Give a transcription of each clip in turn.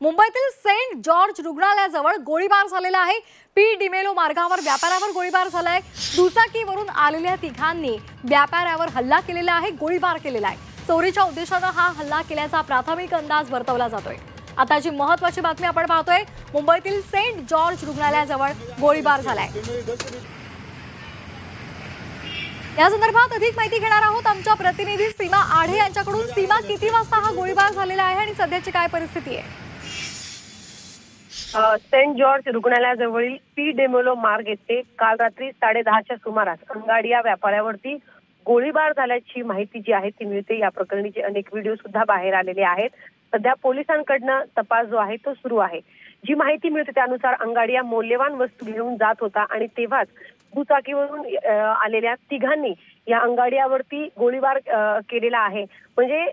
मुंबईतील Saint George रुग्णालयाजवळ गोळीबार झालेला आहे। पी डिमेलो मार्गावर व्यापाऱ्यावर गोळीबार झालाय। दुचाकीवरून आलेल्या तिघांनी व्यापाऱ्यावर हल्ला केलेला आहे, गोळीबार केलेला आहे। चोरीच्या उद्देशाने हा हल्ला केल्याचा प्राथमिक अंदाज वर्तवला जातोय। आताची महत्त्वाची बातमी आपण पाहतोय, मुंबईतील सेंट जॉर्ज रुग्णालयाजवळ गोळीबार झालाय। या संदर्भात अधिक माहिती घेणार आहोत आमच्या प्रतिनिधी सीमा आढे यांच्याकडून। सीमा, किती वाजता हा गोळीबार झालेला आहे आणि सध्याची काय परिस्थिती आहे? सेंट जॉर्ज रुग्णालयाजवळील पी डेमोलो मार्ग येथे काल रात्री 10:30च्या सुमारास अंगाडी या व्यापाऱ्यावरती गोळीबार झाल्याची माहिती जी आहे ती मिळते। या प्रकरणीचे अनेक व्हिडिओ सुद्धा बाहेर आलेले आहेत। सध्या पोलिसांकडून तपास जो आहे तो सुरू आहे। जी माहिती मिळते त्यानुसार अंगाडिया मौल्यवान वस्तू घेऊन जात होता आणि तेव्हाच दुचाकीवरून आलेल्या तिघांनी या अंगाडियावरती गोळीबार केलेला आहे। म्हणजे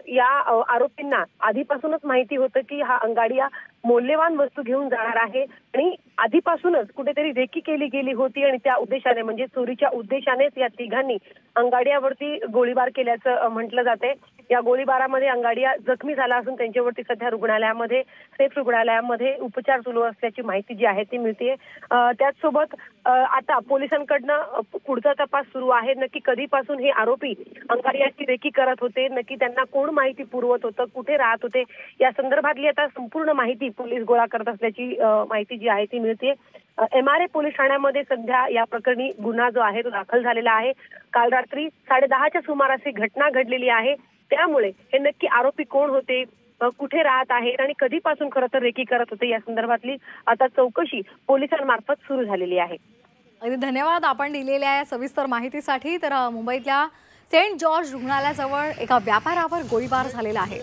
या आरोपींना आधीपासूनच माहिती होतं की हा अंगाडिया मौल्यवान वस्तू घेऊन जाणार आहे आणि आधीपासूनच कुठेतरी रेकी केली गेली होती आणि त्या उद्देशाने म्हणजे चोरीच्या उद्देशानेच या तिघांनी अंगाडियावरती गोळीबार केल्याचं म्हटलं जाते। या गोळीबारामध्ये अंगाडिया जखमी झाला असून त्यांच्यावरती सध्या रुग्णालयामध्ये सेफ रुग्णालयामध्ये उपचार सुरू असल्याची माहिती जी आहे ती मिळते। त्याचसोबत आता पोलिसांकडनं पुढचा तपास सुरू आहे। नक्की कधीपासून हे आरोपी अंगाडियाची रेकी करत होते, नक्की त्यांना कोण माहिती पुरवत होतं, कुठे राहत होते, या संदर्भातली आता संपूर्ण माहिती पोलीस गोळा करत असल्याची माहिती जी आहे ती मिळते। MRA पोलीस ठाण्यामध्ये सध्या या प्रकरणी गुन्हा जो आहे तो दाखल झालेला आहे। काल रात्री 10:30च्या सुमारास ही घटना घडलेली आहे। त्यामुळे हे नक्की आरोपी कोण होते, कुठे राहत आहेत आणि कधीपासून खरं तर रेकी करत होते या संदर्भातली आता चौकशी पोलिसांमार्फत सुरू झालेली आहे। अगदी धन्यवाद आपण दिलेल्या या सविस्तर माहितीसाठी। तर मुंबईतल्या सेंट जॉर्ज रुग्णालयाजवळ एका व्यापाऱ्यावर गोळीबार झालेला आहे।